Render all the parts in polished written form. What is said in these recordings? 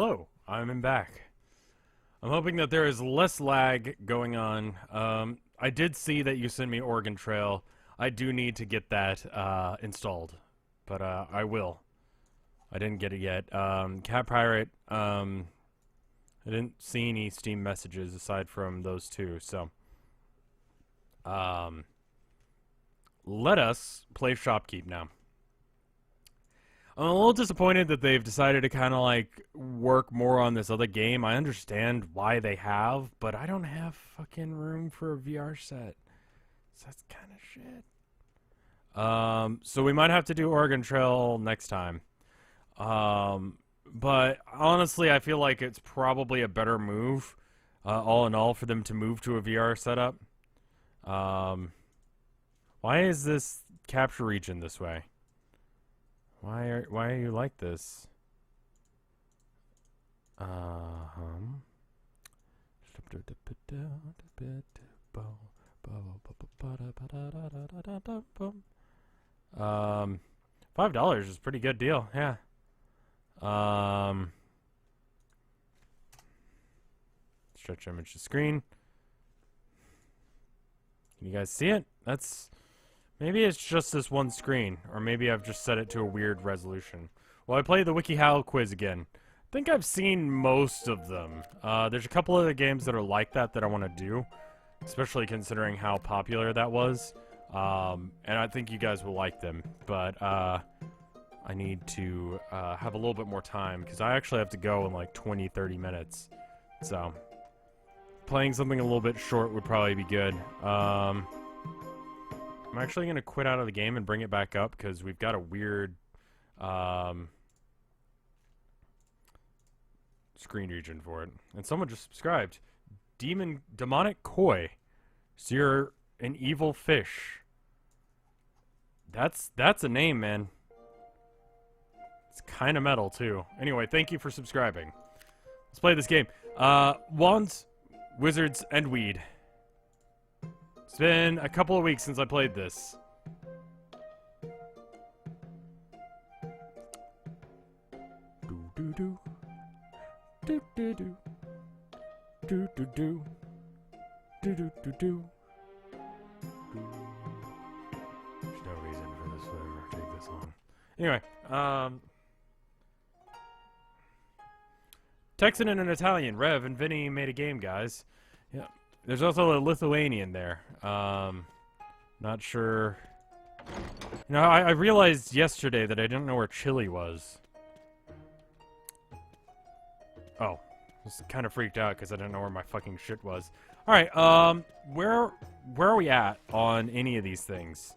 Hello, I'm back. I'm hoping that there is less lag going on. I did see that you sent me Oregon Trail. I do need to get that installed, but I will. I didn't get it yet. Cat Pirate, I didn't see any Steam messages aside from those two, so let us play Shoppe Keep now. I'm a little disappointed that they've decided to kind of like work more on this other game. I understand why they have, but I don't have fucking room for a VR set. So that's kind of shit. So we might have to do Oregon Trail next time. But honestly, I feel like it's probably a better move, all in all, for them to move to a VR setup. Why is this capture region this way? Why are you like this? $5 is a pretty good deal, yeah. Stretch image to screen. Can you guys see it? Maybe it's just this one screen, or maybe I've just set it to a weird resolution. Well, I played the WikiHow quiz again. I think I've seen most of them. There's a couple of the games that are like that I want to do, especially considering how popular that was. And I think you guys will like them, but I need to have a little bit more time, because I actually have to go in like 20-30 minutes. So, playing something a little bit short would probably be good. I'm actually going to quit out of the game and bring it back up because we've got a weird screen region for it. And someone just subscribed. Demonic Koi. So you're an evil fish. That's a name, man. It's kind of metal, too. Anyway, thank you for subscribing. Let's play this game. Wands, wizards, and weed. It's been a couple of weeks since I played this. Do do do. Do do do. Do do do. Do do do do. There's no reason for this to ever take this long. Anyway, Texan and an Italian. Rev and Vinny made a game, guys. Yeah. There's also a Lithuanian there. Not sure. You know, I realized yesterday that I didn't know where Chile was. Oh. Just kind of freaked out because I didn't know where my fucking shit was. Alright, where are we at on any of these things?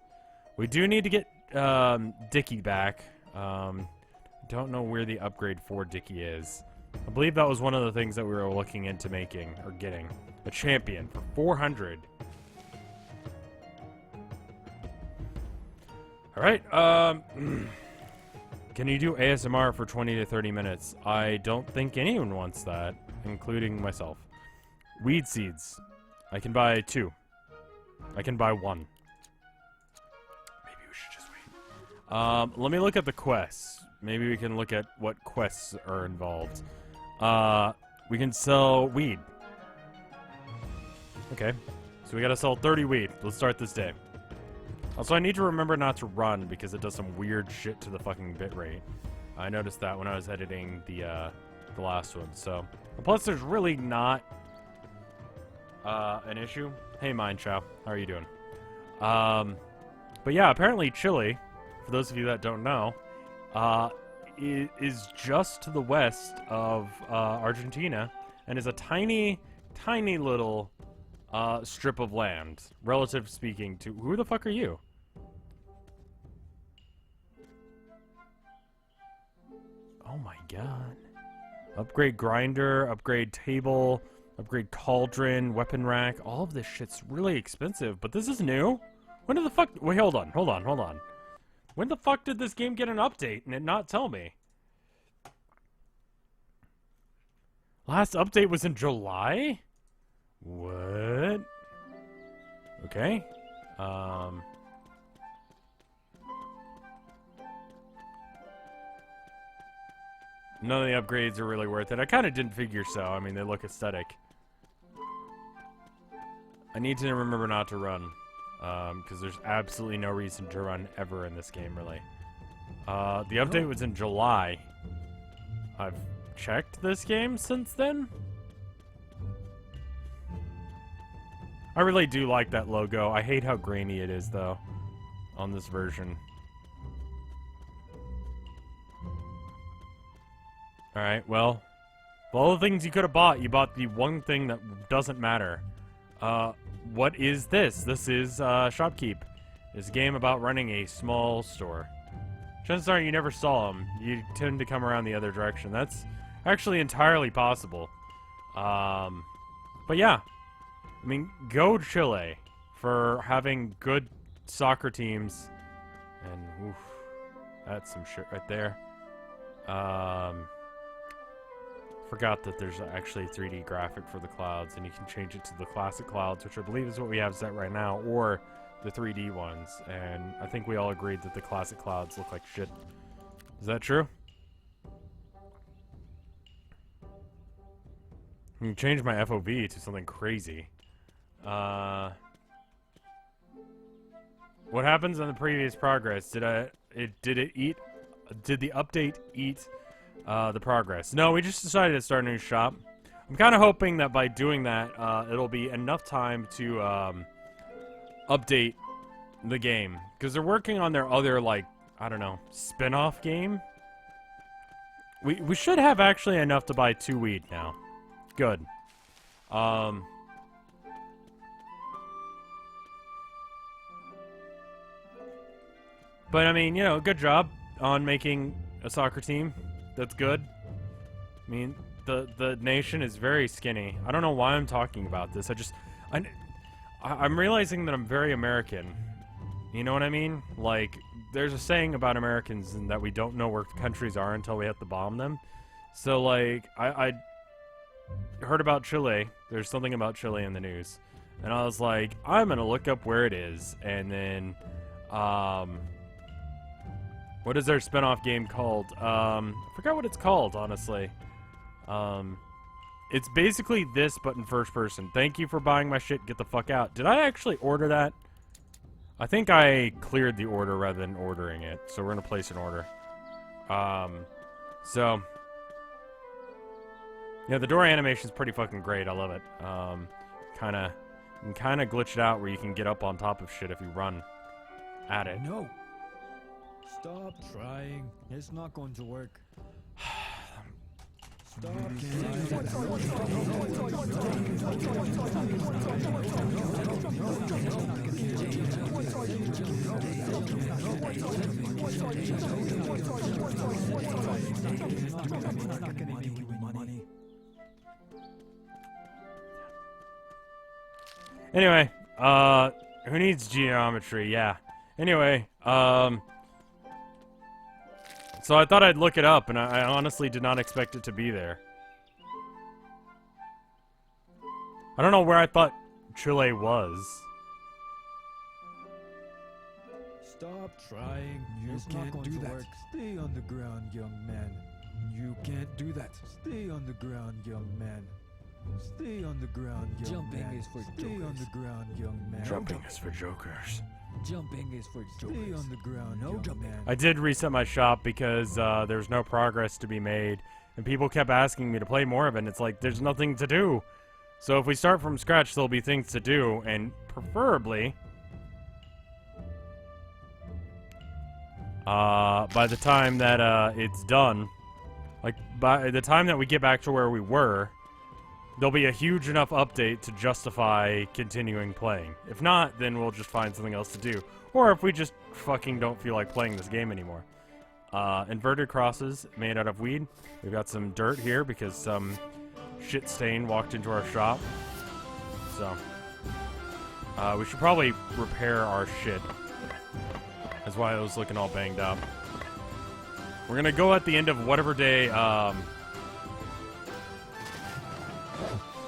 We do need to get, Dickie back. Don't know where the upgrade for Dickie is. I believe that was one of the things that we were looking into making, or getting. A champion for 400. Alright, can you do ASMR for 20 to 30 minutes? I don't think anyone wants that, including myself. Weed seeds. I can buy 2. I can buy 1. Maybe we should just wait. Let me look at the quests. Maybe we can look at what quests are involved. We can sell weed. Okay, so we gotta sell 30 weed. Let's start this day. Also, I need to remember not to run because it does some weird shit to the fucking bitrate. I noticed that when I was editing the last one. So, plus there's really not an issue. Hey, Mindchow, how are you doing? But yeah, apparently Chile, for those of you that don't know, is just to the west of Argentina and is a tiny, tiny little strip of land, relative speaking to... Who the fuck are you? Oh my god. Upgrade grinder, upgrade table, upgrade cauldron, weapon rack. All of this shit's really expensive, but this is new? When did the fuck... Wait, hold on. When the fuck did this game get an update and it not tell me? Last update was in July? What? Okay. None of the upgrades are really worth it. I kind of didn't figure so. I mean, they look aesthetic. I need to remember not to run. Because there's absolutely no reason to run ever in this game, really. The update was in July. I've checked this game since then. I really do like that logo. I hate how grainy it is, though, on this version. Alright, well, of all the things you could have bought, you bought the one thing that doesn't matter. What is this? This is, Shoppe Keep. It's a game about running a small store. Chances are you never saw them. You tend to come around the other direction. That's actually entirely possible. But yeah. I mean, go Chile for having good soccer teams. And, oof, that's some shit right there. Forgot that there's actually a 3D graphic for the clouds, and you can change it to the classic clouds, which I believe is what we have set right now, or the 3D ones. And I think we all agreed that the classic clouds look like shit. Is that true? I can change my FOV to something crazy. What happens on the previous progress? Did the update eat the progress? No, we just decided to start a new shop. I'm kind of hoping that by doing that, it'll be enough time to update the game, because they're working on their other, like, I don't know, spin-off game. We should have actually enough to buy 2 weed now. Good. But I mean, you know, good job on making a soccer team. That's good. I mean, the nation is very skinny. I don't know why I'm talking about this. I'm realizing that I'm very American. You know what I mean? Like, there's a saying about Americans and that we don't know where countries are until we have to bomb them. So, like, I heard about Chile. There's something about Chile in the news. And I was like, I'm gonna look up where it is. And then, what is their spin-off game called? I forgot what it's called, honestly. It's basically this, but in first person. Thank you for buying my shit, get the fuck out. Did I actually order that? I think I cleared the order rather than ordering it, so we're gonna place an order. So... yeah, the door animation is pretty fucking great, I love it. You can kinda glitch it out where you can get up on top of shit if you run at it. No! Stop trying. It's not going to work. Stop Anyway, who needs geometry? Yeah. Anyway, so I thought I'd look it up, and I honestly did not expect it to be there. I don't know where I thought Chile was. Stop trying. You can't do that. Stay on the ground, young man. You can't do that. Stay on the ground, young man. Stay on the ground, young man. Jumping is for jokers. Stay on the ground, young man. Jumping is for jokers. Jumping is for jokers. Stay on the ground, no jumping. I did reset my shop because there's no progress to be made, and people kept asking me to play more of it, and it's like, there's nothing to do. So if we start from scratch, there'll be things to do, and preferably... by the time that it's done, like, by the time that we get back to where we were, there'll be a huge enough update to justify continuing playing. If not, then we'll just find something else to do. Or if we just fucking don't feel like playing this game anymore. Inverted crosses made out of weed. We've got some dirt here because some shit stain walked into our shop. So, we should probably repair our shit. That's why it was looking all banged up. We're gonna go at the end of whatever day,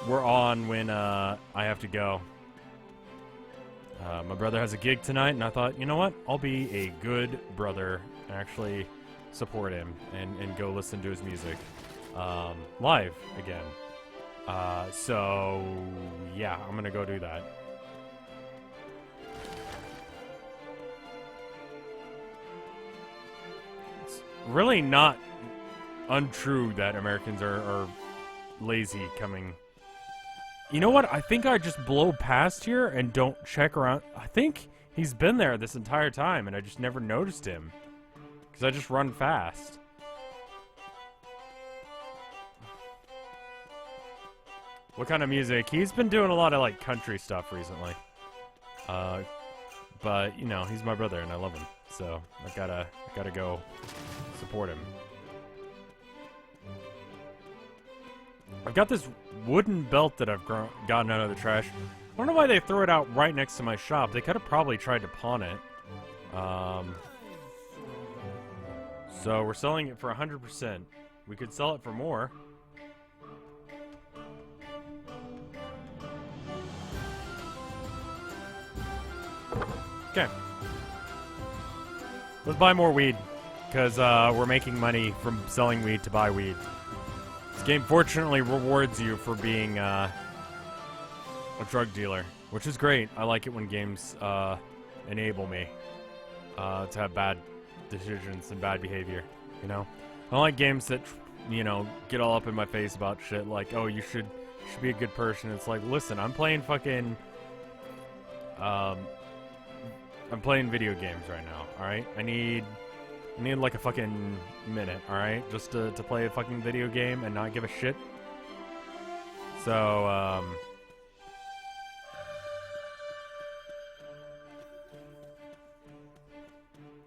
we're on when I have to go. My brother has a gig tonight, and I thought, you know what? I'll be a good brother and actually support him and go listen to his music live again. So yeah, I'm gonna go do that. It's really not untrue that Americans are lazy coming. You know what? I think I just blow past here and don't check around. I think he's been there this entire time and I just never noticed him. Because I just run fast. What kind of music? He's been doing a lot of like country stuff recently. But you know, he's my brother and I love him. So I gotta go support him. I've got this wooden belt that I've gotten out of the trash. I don't know why they threw it out right next to my shop. They could have probably tried to pawn it. So we're selling it for 100%. We could sell it for more. Okay. Let's buy more weed. Because we're making money from selling weed to buy weed. This game fortunately rewards you for being a drug dealer, which is great. I like it when games enable me to have bad decisions and bad behavior, you know? I don't like games that, you know, get all up in my face about shit like, oh, you should be a good person. It's like, listen, I'm playing fucking I'm playing video games right now, alright? I need like a fucking minute, alright? Just to play a fucking video game and not give a shit. So,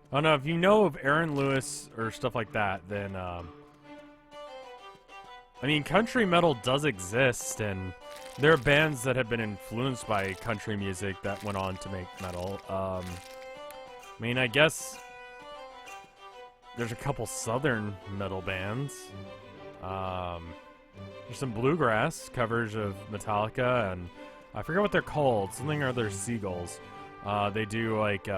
I don't know, if you know of Aaron Lewis or stuff like that, then, I mean, country metal does exist, and there are bands that have been influenced by country music that went on to make metal. I mean, I guess there's a couple southern metal bands. There's some bluegrass covers of Metallica, and I forget what they're called. Something or other Seagulls. They do, like,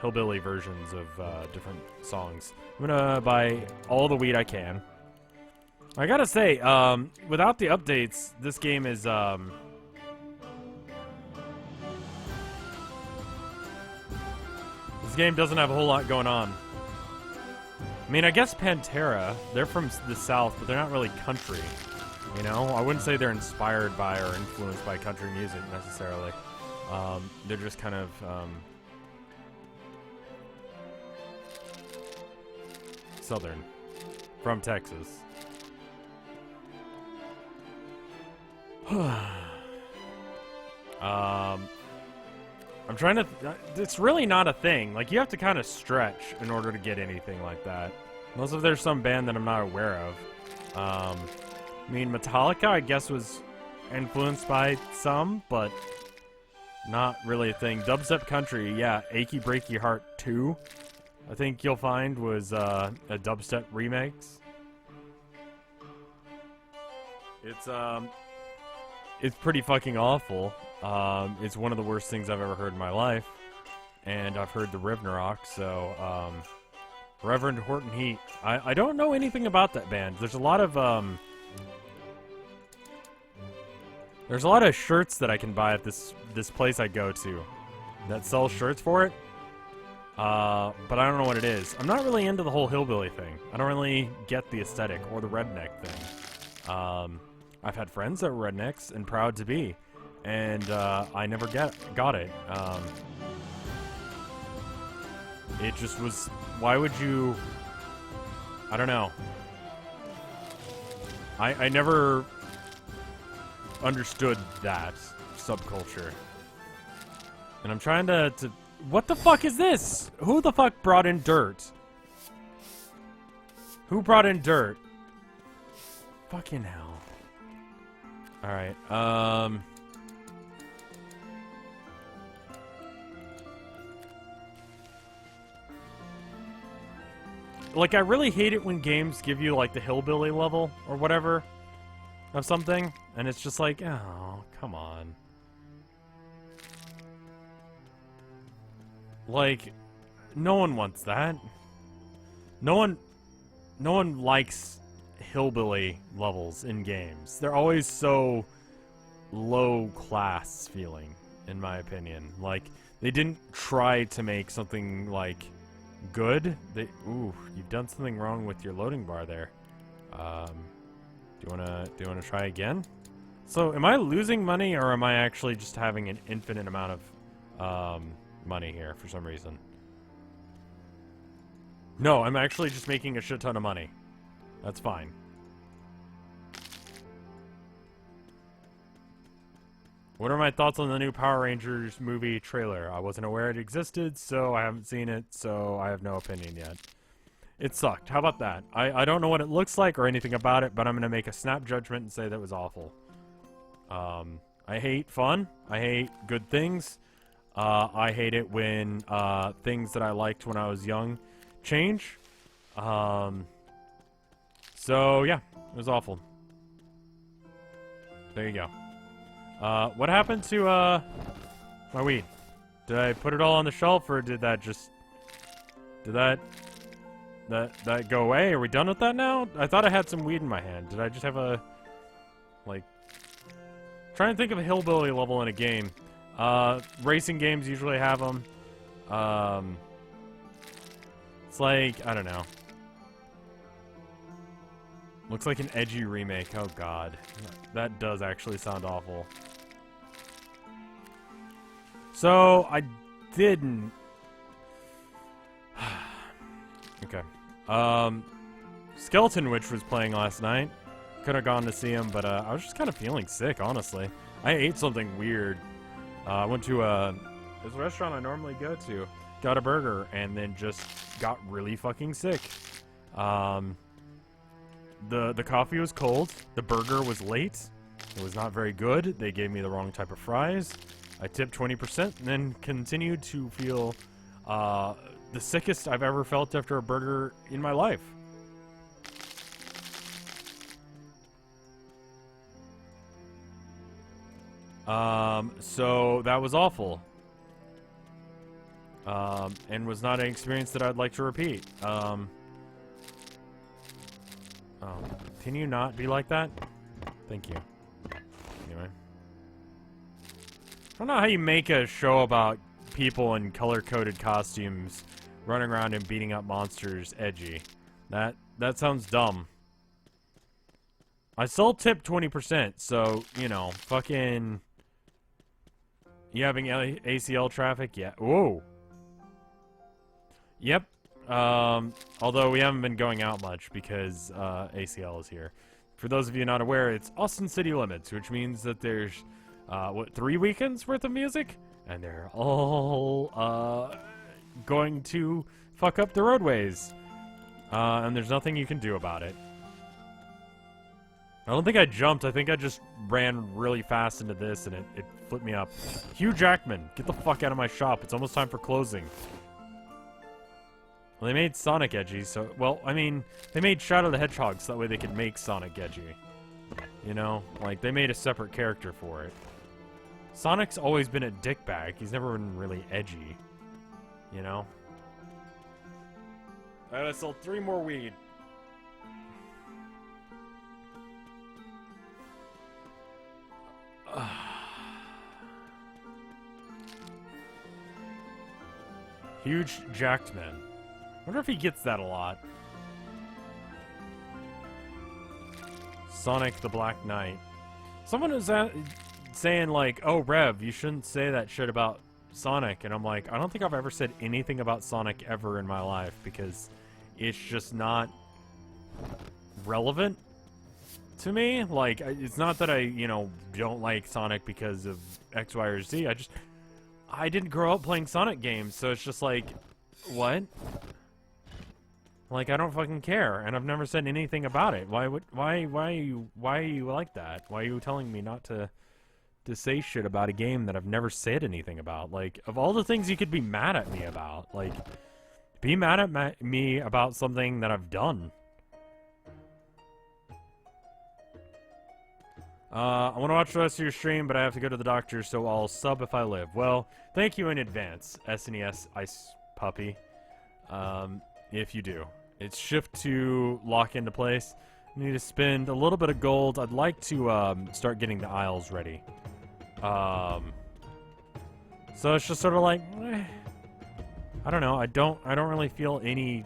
hillbilly versions of different songs. I'm gonna buy all the weed I can. I gotta say, without the updates, this game is, this game doesn't have a whole lot going on. I mean, I guess Pantera, they're from the South, but they're not really country, you know? I wouldn't say they're inspired by or influenced by country music, necessarily. They're just kind of, Southern. From Texas. I'm trying to... it's really not a thing. Like, you have to kind of stretch in order to get anything like that. Unless if there's some band that I'm not aware of. I mean, Metallica, I guess, was influenced by some, but not really a thing. Dubstep Country, yeah. Achy Breaky Heart 2, I think you'll find, was a dubstep remix. It's pretty fucking awful. It's one of the worst things I've ever heard in my life. And I've heard the Ragnarok, so, Reverend Horton Heat. I don't know anything about that band. There's a lot of shirts that I can buy at this place I go to that sells shirts for it. But I don't know what it is. I'm not really into the whole hillbilly thing. I don't really get the aesthetic or the redneck thing. I've had friends that were rednecks and proud to be, and I never got it. It just was. Why would you? I don't know. I never understood that subculture, and I'm trying to. What the fuck is this? Who the fuck brought in dirt? Who brought in dirt? Fucking hell. Alright, like, I really hate it when games give you, like, the hillbilly level or whatever of something, and it's just like, oh, come on. Like, no one wants that. No one... no one likes hillbilly levels in games. They're always so low class feeling, in my opinion. Like, they didn't try to make something, like, good. Ooh, you've done something wrong with your loading bar there. Do you wanna try again? So, am I losing money, or am I actually just having an infinite amount of, money here for some reason? No, I'm actually just making a shit ton of money. That's fine. What are my thoughts on the new Power Rangers movie trailer? I wasn't aware it existed, so I haven't seen it, so I have no opinion yet. It sucked. How about that? I don't know what it looks like or anything about it, but I'm going to make a snap judgment and say that was awful. I hate fun. I hate good things. I hate it when things that I liked when I was young change. So, yeah, it was awful. There you go. What happened to, my weed? Did I put it all on the shelf, or did that just... Did that go away? Are we done with that now? I thought I had some weed in my hand. Did I just have a... Like... Trying to think of a hillbilly level in a game. Racing games usually have them. It's like, I don't know. Looks like an edgy remake. Oh god. That does actually sound awful. So, I didn't... Okay. Skeleton Witch was playing last night. Could have gone to see him, but I was just kind of feeling sick, honestly. I ate something weird. I went to this restaurant I normally go to, got a burger, and then just got really fucking sick. The coffee was cold. The burger was late. It was not very good. They gave me the wrong type of fries. I tipped 20% and then continued to feel the sickest I've ever felt after a burger in my life. So that was awful. And was not an experience that I'd like to repeat. Can you not be like that? Thank you. Anyway. I don't know how you make a show about people in color-coded costumes running around and beating up monsters edgy. That sounds dumb. I still tip 20%, so, you know, fucking... You having ACL traffic? Yeah. Whoa. Yep. Although we haven't been going out much because ACL is here. For those of you not aware, it's Austin City Limits, which means that there's, 3 weekends worth of music? And they're all going to fuck up the roadways. And there's nothing you can do about it. I don't think I jumped. I think I just ran really fast into this, and it flipped me up. Hugh Jackman, get the fuck out of my shop. It's almost time for closing. Well, they made Sonic edgy, so... Well, I mean, they made Shadow the Hedgehog so that way they could make Sonic edgy. You know? Like, they made a separate character for it. Sonic's always been a dickbag. He's never been really edgy. You know? I gotta sell 3 more weed. Huge jacked man. I wonder if he gets that a lot. Sonic the Black Knight. Someone is saying like, oh Rev, you shouldn't say that shit about Sonic. And I'm like, I don't think I've ever said anything about Sonic ever in my life because it's just not relevant to me. Like, it's not that I, you know, don't like Sonic because of X, Y, or Z. I didn't grow up playing Sonic games, so it's just like, what? Like, I don't fucking care, and I've never said anything about it. Why are you like that? Why are you telling me not to say shit about a game that I've never said anything about? Like, of all the things you could be mad at me about, like, be mad at me about something that I've done. I want to watch the rest of your stream, but I have to go to the doctor, so I'll sub if I live. Well, thank you in advance, SNES Ice Puppy. If you do. It's shift to lock into place. I need to spend a little bit of gold. I'd like to start getting the aisles ready. So it's just sort of like, I don't know. I don't really feel anything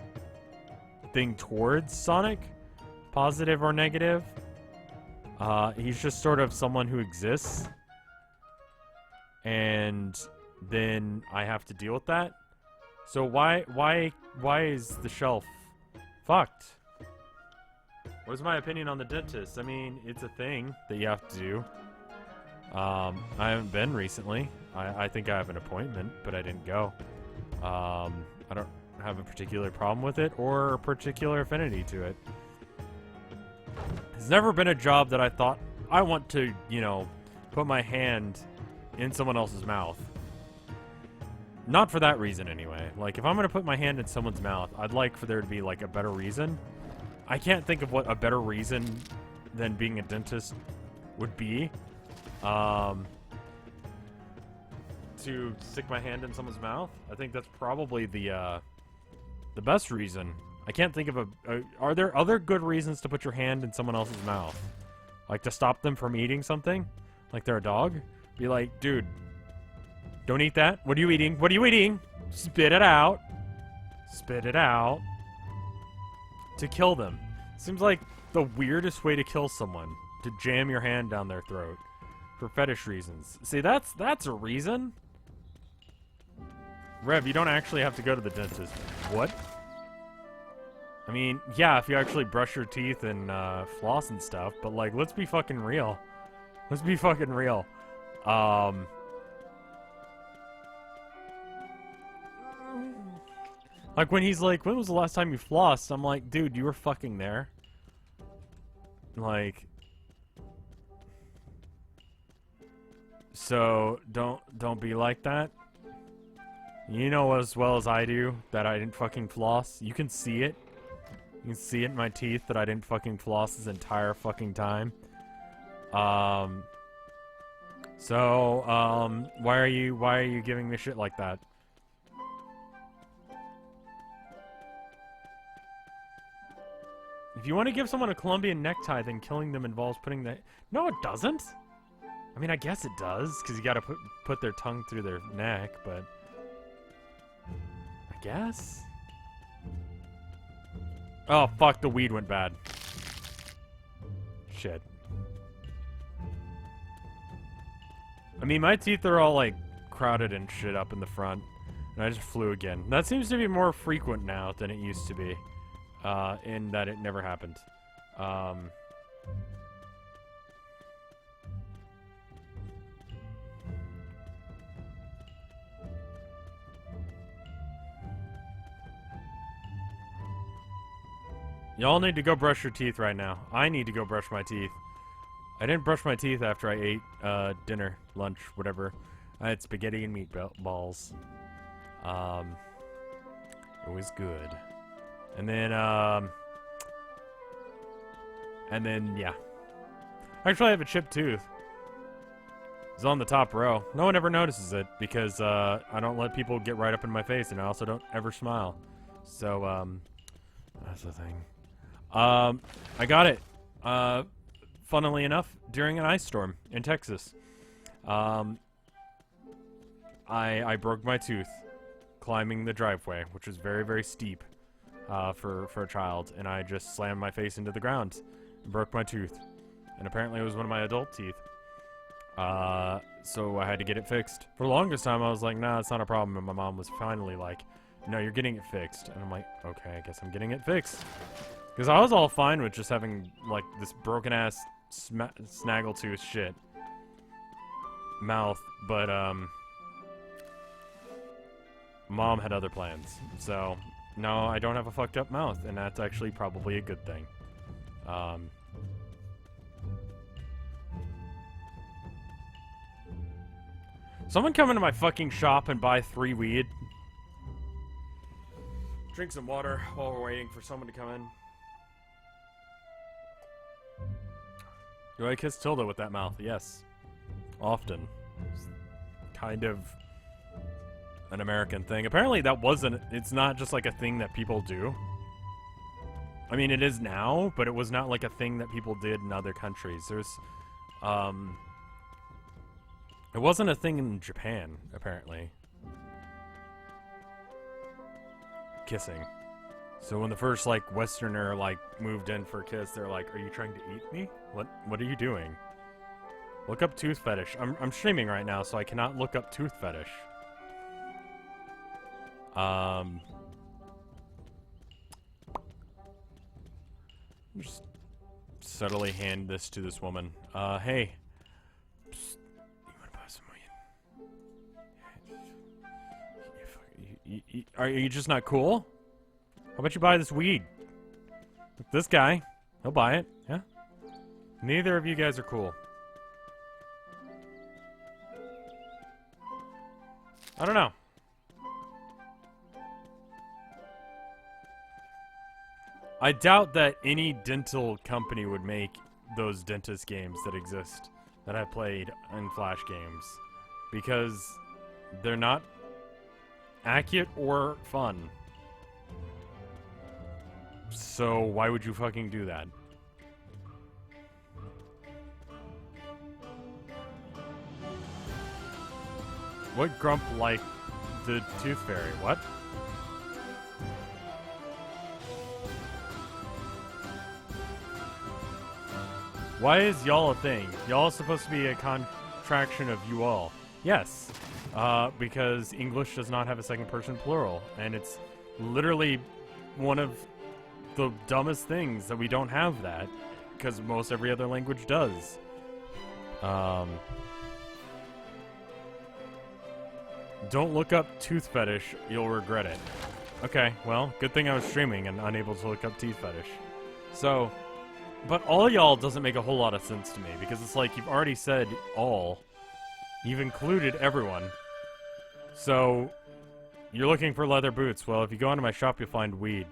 towards Sonic, positive or negative. He's just sort of someone who exists, and then I have to deal with that. So why is the shelf fucked? What is my opinion on the dentist? I mean, it's a thing that you have to do. I haven't been recently. I think I have an appointment, but I didn't go. I don't have a particular problem with it or a particular affinity to it. It's never been a job that I thought I want to, you know, put my hand in someone else's mouth. Not for that reason, anyway. Like, if I'm going to put my hand in someone's mouth, I'd like for there to be, like, a better reason. I can't think of what a better reason than being a dentist would be. To stick my hand in someone's mouth. I think that's probably the best reason. I can't think of are there other good reasons to put your hand in someone else's mouth? Like to stop them from eating something? Like they're a dog? Be like, dude, don't eat that. What are you eating? What are you eating? Spit it out. Spit it out. To kill them. Seems like the weirdest way to kill someone. To jam your hand down their throat. For fetish reasons. See, that's a reason. Rev, you don't actually have to go to the dentist. What? I mean, yeah, if you actually brush your teeth and floss and stuff, but like, let's be fucking real. Let's be fucking real. Like when he's like, when was the last time you flossed? I'm like, dude, you were fucking there. Like, so don't be like that. You know as well as I do that I didn't fucking floss. You can see it. You can see it in my teeth that I didn't fucking floss this entire fucking time. Why are you giving me shit like that? If you want to give someone a Colombian necktie, then killing them involves putting the... No, it doesn't. I mean, I guess it does, because you gotta put their tongue through their neck, but... I guess? Oh, fuck, the weed went bad. Shit. I mean, my teeth are all, like, crowded and shit up in the front. And I just flew again. That seems to be more frequent now than it used to be. In that it never happened. Y'all need to go brush your teeth right now. I need to go brush my teeth. I didn't brush my teeth after I ate dinner, lunch, whatever. I had spaghetti and meatballs. It was good. And then, yeah. Actually, I have a chipped tooth. It's on the top row. No one ever notices it because I don't let people get right up in my face, and I also don't ever smile. So, that's the thing. I got it. Funnily enough, during an ice storm in Texas. I broke my tooth climbing the driveway, which was very, very steep for a child, and I just slammed my face into the ground and broke my tooth. And apparently it was one of my adult teeth. So I had to get it fixed. For the longest time, I was like, nah, it's not a problem. And my mom was finally like, no, you're getting it fixed. And I'm like, okay, I guess I'm getting it fixed. Because I was all fine with just having, like, this broken-ass snaggletooth shit mouth. But, Mom had other plans. So, no, I don't have a fucked up mouth. And that's actually probably a good thing. Someone come into my fucking shop and buy 3 weed. Drink some water while we're waiting for someone to come in. Do I kiss Tilda with that mouth? Yes. Often. It's kind of an American thing. Apparently that wasn't... It's not just like a thing that people do. I mean, it is now, but it was not like a thing that people did in other countries. There's, it wasn't a thing in Japan, apparently. Kissing. So when the first, like, Westerner, like, moved in for a kiss, they're like, are you trying to eat me? What are you doing? Look up tooth fetish. I'm streaming right now, so I cannot look up tooth fetish. Just subtly hand this to this woman. Hey. Psst. You wanna buy some weed? Are you just not cool? How about you buy this weed? This guy, he'll buy it, yeah? Neither of you guys are cool. I don't know. I doubt that any dental company would make those dentist games that exist that I played in Flash games, because they're not accurate or fun. So why would you fucking do that? What grump like the Tooth Fairy? What? Why is y'all a thing? Y'all is supposed to be a contraction of you all. Yes, because English does not have a second person plural, and it's literally one of the dumbest things that we don't have that, because most every other language does. Don't look up tooth fetish, you'll regret it. Okay, well, good thing I was streaming and unable to look up teeth fetish. So, but all y'all doesn't make a whole lot of sense to me, because it's like you've already said all. You've included everyone. So, you're looking for leather boots. Well, if you go into my shop, you'll find weed.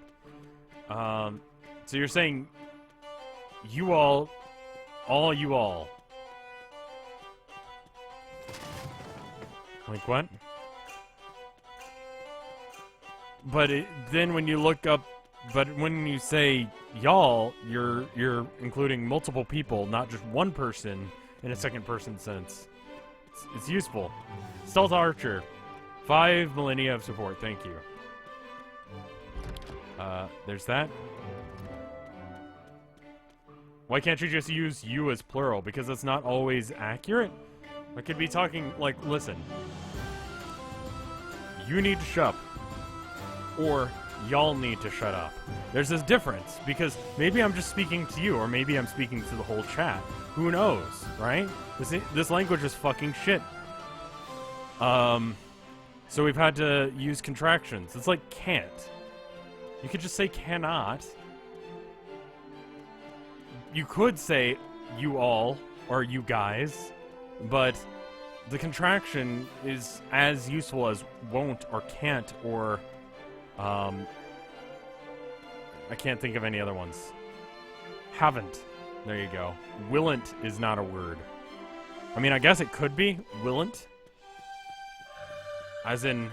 So you're saying you all you all. Like what? But then when you look up, but when you say y'all, you're including multiple people, not just one person in a second person sense. It's useful. Stealth Archer, 5 millennia of support. Thank you. There's that. Why can't you just use you as plural? Because it's not always accurate? I could be talking, like, listen. You need to shut up. Or y'all need to shut up. There's this difference, because maybe I'm just speaking to you, or maybe I'm speaking to the whole chat. Who knows, right? This language is fucking shit. So we've had to use contractions. It's like can't. You could just say cannot. You could say you all or you guys, but the contraction is as useful as won't or can't or I can't think of any other ones. Haven't. There you go. Willn't is not a word. I mean, I guess it could be willn't. As in,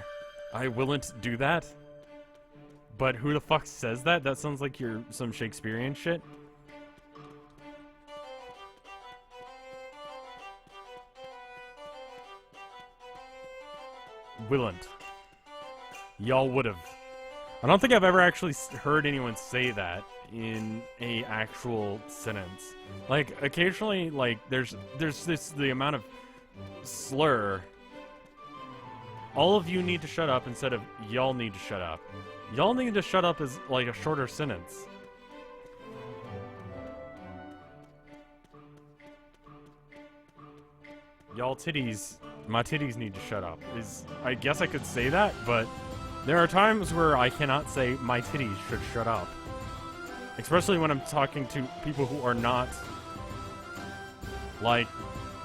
I willn't do that. But who the fuck says that? That sounds like you're some Shakespearean shit. Willn't. Y'all would've. I don't think I've ever actually heard anyone say that in a actual sentence. Like, occasionally, like, there's the amount of slur. All of you need to shut up instead of y'all need to shut up. Y'all need to shut up is like a shorter sentence. Y'all titties, my titties need to shut up. I guess I could say that, but there are times where I cannot say my titties should shut up. Especially when I'm talking to people who are not like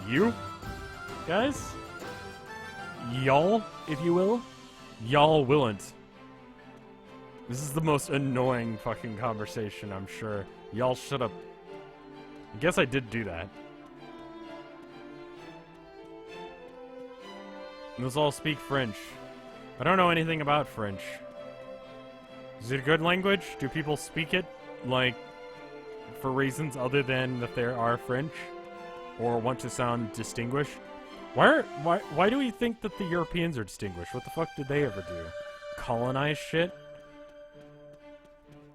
you guys. Y'all, if you will. Y'all willn't. This is the most annoying fucking conversation, I'm sure. Y'all shut up. I guess I did do that. Let's all speak French. I don't know anything about French. Is it a good language? Do people speak it Like, for reasons other than that they are French or want to sound distinguished. Why do we think that the Europeans are distinguished? What the fuck did they ever do? Colonize shit?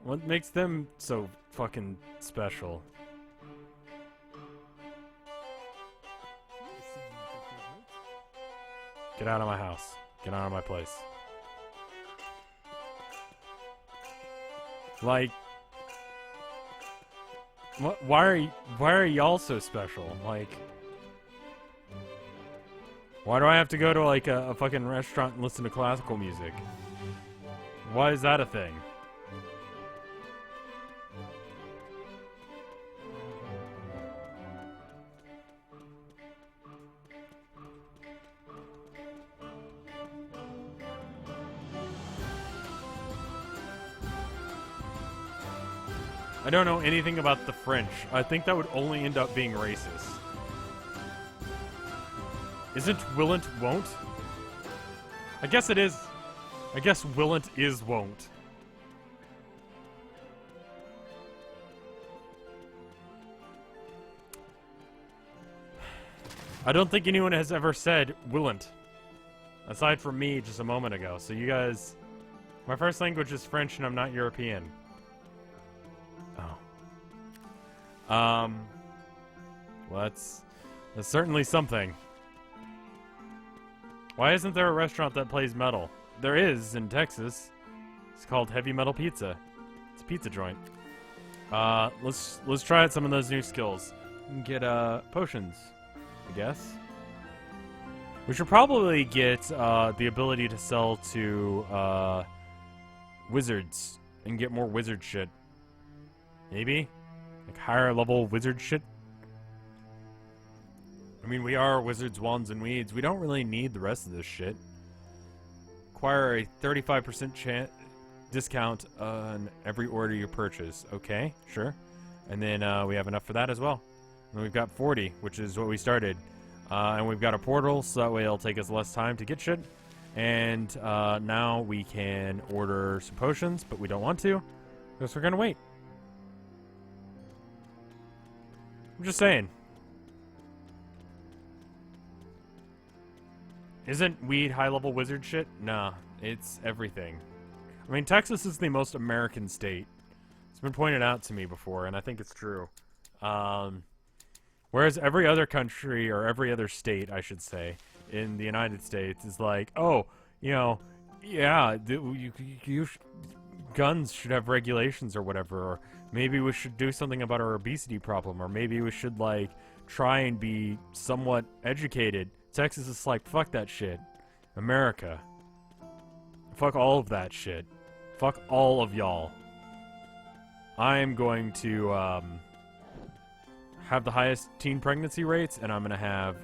What makes them so fucking special? Get out of my house. Get out of my place. Like, why are y'all so special? Like, why do I have to go to like a fucking restaurant and listen to classical music? Why is that a thing? I don't know anything about the French. I think that would only end up being racist. Isn't willent won't? I guess it is. I guess willent is won't. I don't think anyone has ever said willent. Aside from me just a moment ago. So you guys... My first language is French and I'm not European. Oh. Well, that's certainly something. Why isn't there a restaurant that plays metal? There is in Texas. It's called Heavy Metal Pizza. It's a pizza joint. Let's try out some of those new skills. We can get potions, I guess. We should probably get the ability to sell to wizards and get more wizard shit. Maybe? Like higher level wizard shit? I mean, we are wizards, wands, and weeds. We don't really need the rest of this shit. Acquire a 35% discount on every order you purchase. Okay, sure. And then we have enough for that as well. And we've got 40, which is what we started. And we've got a portal, so that way it'll take us less time to get shit. And now we can order some potions, but we don't want to, because we're going to wait. I'm just saying. Isn't weed high-level wizard shit? Nah, it's everything. I mean, Texas is the most American state. It's been pointed out to me before, and I think it's true. Whereas every other country, or every other state, I should say, in the United States is like, oh, you know, yeah, guns should have regulations or whatever, or maybe we should do something about our obesity problem, or maybe we should, like, try and be somewhat educated. Texas is like, fuck that shit. America. Fuck all of that shit. Fuck all of y'all. I am going to, have the highest teen pregnancy rates, and I'm gonna have,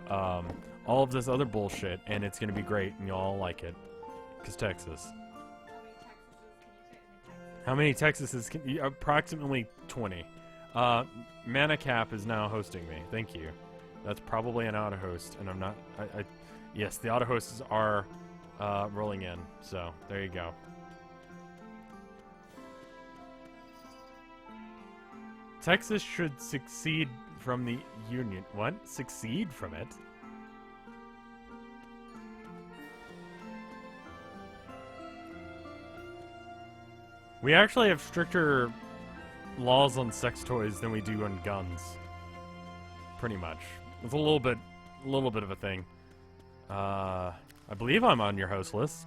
all of this other bullshit, and it's gonna be great, and y'all like it. Because Texas. How many Texases can you, approximately 20. Manicap is now hosting me. Thank you. That's probably an auto-host, and I'm not... yes, the auto-hosts are rolling in, so there you go. Texas should succeed from the Union. What? Succeed from it? We actually have stricter laws on sex toys than we do on guns. Pretty much. It's a little bit of a thing. I believe I'm on your host list.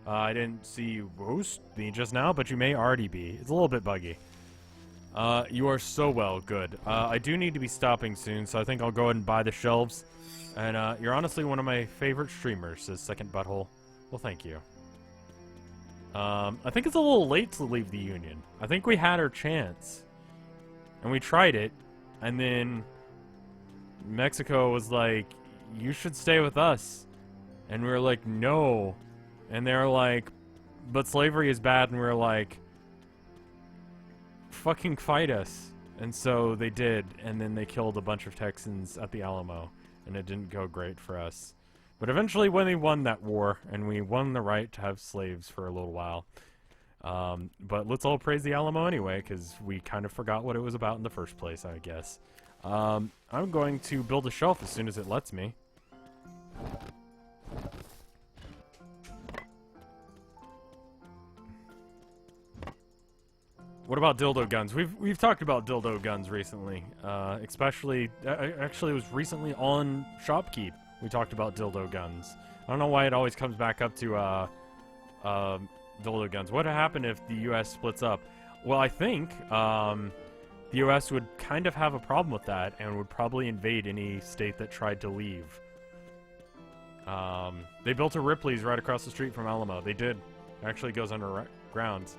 I didn't see you roast me just now, but you may already be. It's a little bit buggy. You are so well. Good. I do need to be stopping soon, so I think I'll go ahead and buy the shelves. And you're honestly one of my favorite streamers, says Second Butthole. Well, thank you. I think it's a little late to leave the Union. I think we had our chance. And we tried it, and then Mexico was like, you should stay with us. And we were like, no. And they were like, but slavery is bad, and we were like, fucking fight us. And so they did, and then they killed a bunch of Texans at the Alamo, and it didn't go great for us. But eventually when we won that war, and we won the right to have slaves for a little while, But let's all praise the Alamo anyway, because we kind of forgot what it was about in the first place, I guess. I'm going to build a shelf as soon as it lets me. What about dildo guns? We've talked about dildo guns recently, especially actually it was recently on Shoppe Keep. We talked about dildo guns. I don't know why it always comes back up to dildo guns. What happened if the U.S. splits up? Well, I think the U.S. would kind of have a problem with that and would probably invade any state that tried to leave. They built a Ripley's right across the street from Alamo. They did. It actually goes underground.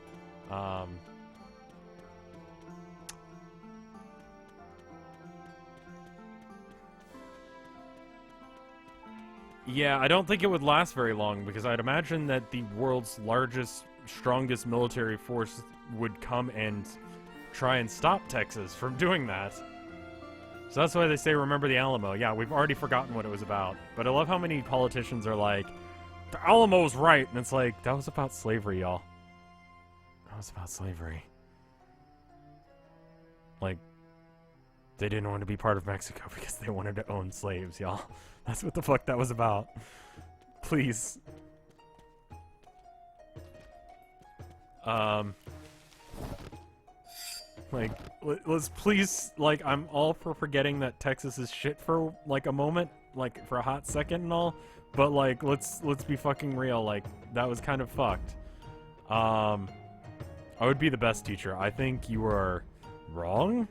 Yeah, I don't think it would last very long because I'd imagine that the world's largest, strongest military force would come and try and stop Texas from doing that. So that's why they say remember the Alamo. Yeah, we've already forgotten what it was about. But I love how many politicians are like, the Alamo's right. And it's like, that was about slavery, y'all. That was about slavery. Like, they didn't want to be part of Mexico because they wanted to own slaves, y'all. That's what the fuck that was about. Please. Like, let's please, like, I'm all for forgetting that Texas is shit for, like, a moment, like, for a hot second and all, but, like, let's be fucking real, like, that was kind of fucked. I would be the best teacher. I think you are wrong.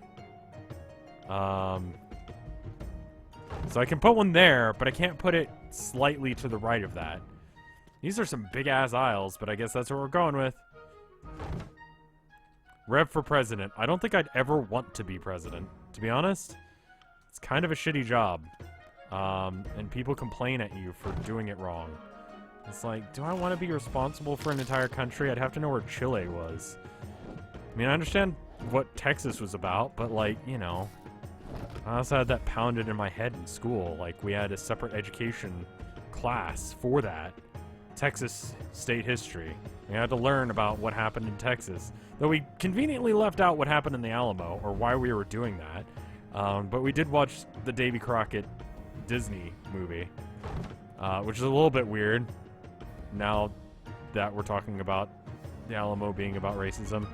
So I can put one there, but I can't put it slightly to the right of that. These are some big-ass aisles, but I guess that's what we're going with. Rev for president. I don't think I'd ever want to be president, to be honest. It's kind of a shitty job. And people complain at you for doing it wrong. It's like, do I want to be responsible for an entire country? I'd have to know where Chile was. I mean, I understand what Texas was about, but, like, you know, I also had that pounded in my head in school. Like, we had a separate education class for that. Texas state history. We had to learn about what happened in Texas. Though we conveniently left out what happened in the Alamo, or why we were doing that. But we did watch the Davy Crockett Disney movie, which is a little bit weird now that we're talking about the Alamo being about racism,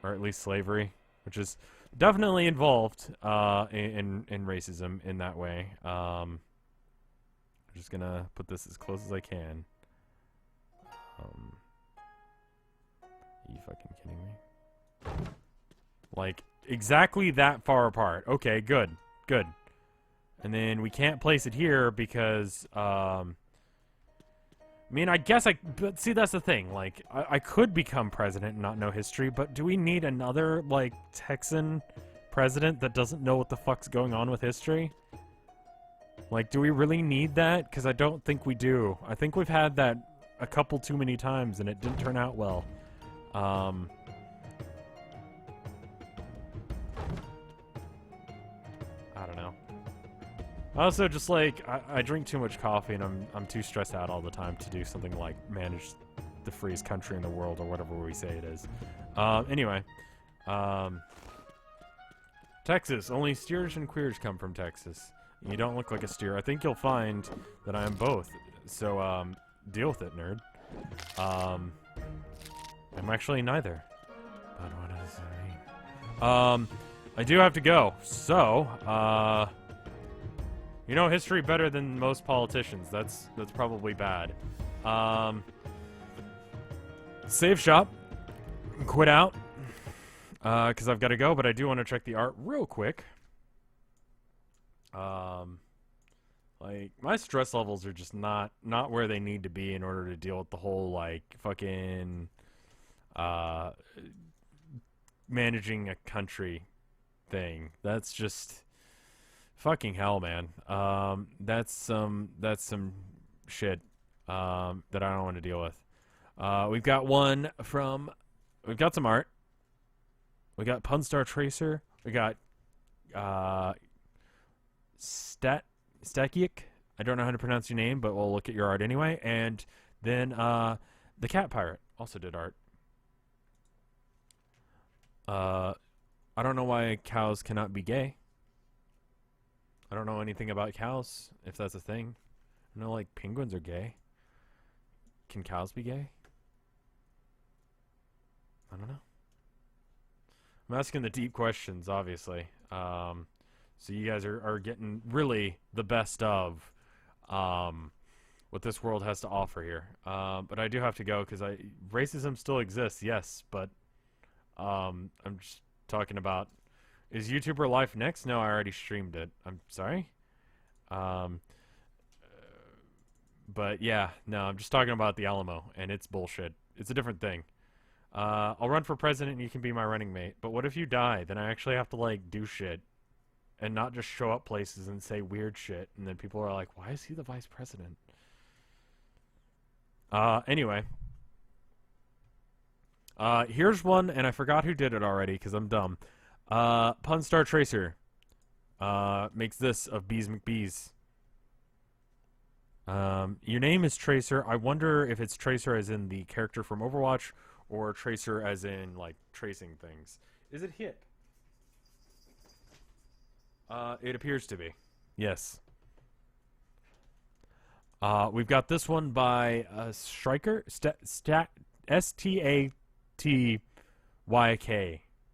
or at least slavery, which is definitely involved in racism in that way. I'm just gonna put this as close as I can. Are you fucking kidding me? Like, exactly that far apart. Okay, good. Good. And then we can't place it here because, I mean, I guess but see, that's the thing. Like, I could become president and not know history, but do we need another, like, Texan president that doesn't know what the fuck's going on with history? Like, do we really need that? Because I don't think we do. I think we've had that a couple too many times and it didn't turn out well. I don't know. Also, just like, I drink too much coffee and I'm too stressed out all the time to do something like manage the freest country in the world or whatever we say it is. Anyway. Texas. Only steers and queers come from Texas. You don't look like a steer. I think you'll find that I am both. So, deal with it, nerd. I'm actually neither. But what does that mean? I do have to go. So, you know history better than most politicians. That's probably bad. Save shop. Quit out. Because I've got to go, but I do want to check the art real quick. Like, my stress levels are just not where they need to be in order to deal with the whole, like, fucking, managing a country thing. That's just fucking hell, man. That's some shit, that I don't want to deal with. We've got some art. We got Punstar Tracer. We got, Stakiak. I don't know how to pronounce your name, but we'll look at your art anyway. And then the Cat Pirate also did art. I don't know why cows cannot be gay. I don't know anything about cows, if that's a thing. I know, like, penguins are gay. Can cows be gay? I don't know. I'm asking the deep questions, obviously. So you guys are getting really the best of what this world has to offer here. But I do have to go because racism still exists, yes, but I'm just talking about, is YouTuber Life next? No, I already streamed it. I'm sorry. Um, but yeah, no, I'm just talking about the Alamo, and it's bullshit. It's a different thing. I'll run for president and you can be my running mate. But what if you die? Then I actually have to, like, do shit. And not just show up places and say weird shit. And then people are like, why is he the vice president? Anyway. Here's one, and I forgot who did it already because I'm dumb. Punstar Tracer. Makes this of Bees McBees. Your name is Tracer. I wonder if it's Tracer as in the character from Overwatch or Tracer as in, like, tracing things. Is it hip? It appears to be. Yes. We've got this one by Striker. S-T-A-T-Y-K.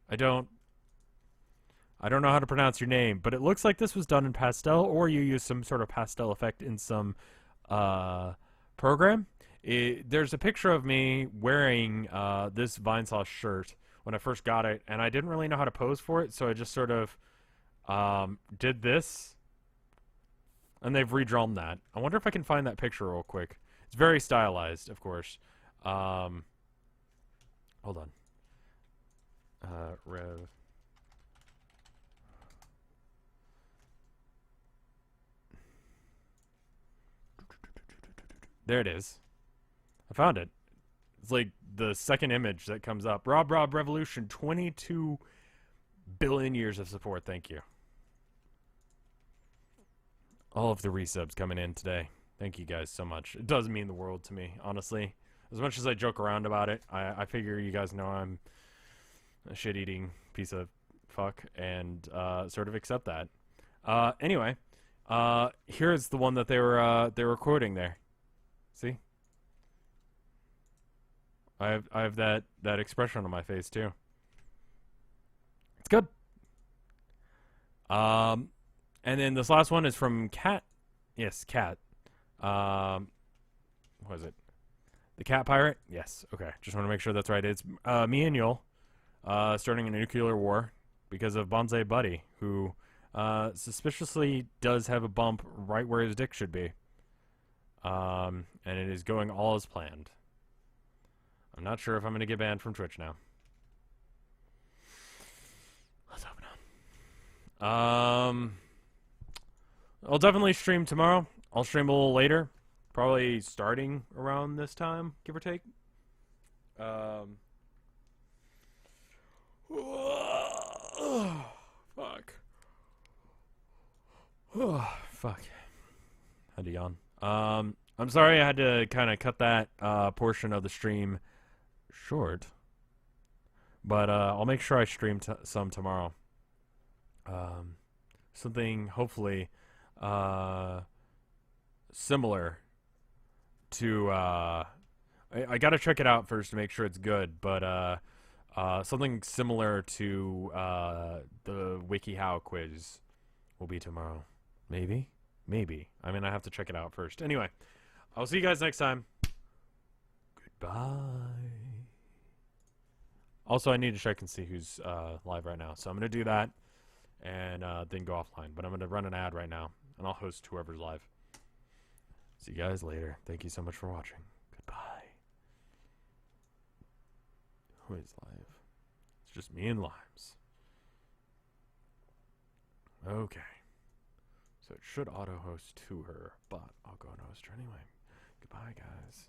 I don't know how to pronounce your name, but it looks like this was done in pastel, or you use some sort of pastel effect in some program. There's a picture of me wearing this Vinesauce shirt when I first got it, and I didn't really know how to pose for it, so I just sort of did this, and they've redrawn that. I wonder if I can find that picture real quick. It's very stylized, of course. Hold on. Rev. There it is. I found it. It's like the second image that comes up. Rob Revolution, 22 billion years of support. Thank you. All of the resubs coming in today. Thank you guys so much. It does mean the world to me, honestly. As much as I joke around about it, I figure you guys know I'm a shit-eating piece of fuck and sort of accept that. Anyway, here's the one that they were quoting there. See? I have that expression on my face too. It's good. And then this last one is from Cat. Yes, Cat. What is it? The Cat Pirate? Yes. Okay. Just want to make sure that's right. It's me and Yul starting a nuclear war because of Bonsai Buddy, who suspiciously does have a bump right where his dick should be. And it is going all as planned. I'm not sure if I'm going to get banned from Twitch now. Let's hope not. I'll definitely stream tomorrow. I'll stream a little later. Probably starting around this time, give or take. Fuck. Fuck. Had to yawn. I'm sorry I had to kind of cut that portion of the stream short. But I'll make sure I stream some tomorrow. Something hopefully similar to I gotta check it out first to make sure it's good, but something similar to the WikiHow quiz will be tomorrow. Maybe. I mean, I have to check it out first. Anyway, I'll see you guys next time. Goodbye. Also, I need to check and see who's live right now, so I'm gonna do that and then go offline. But I'm gonna run an ad right now, and I'll host whoever's live. See you guys later. Thank you so much for watching. Goodbye. Who is live? It's just me and Limes. Okay. So it should auto-host to her, but I'll go and host her anyway. Goodbye, guys.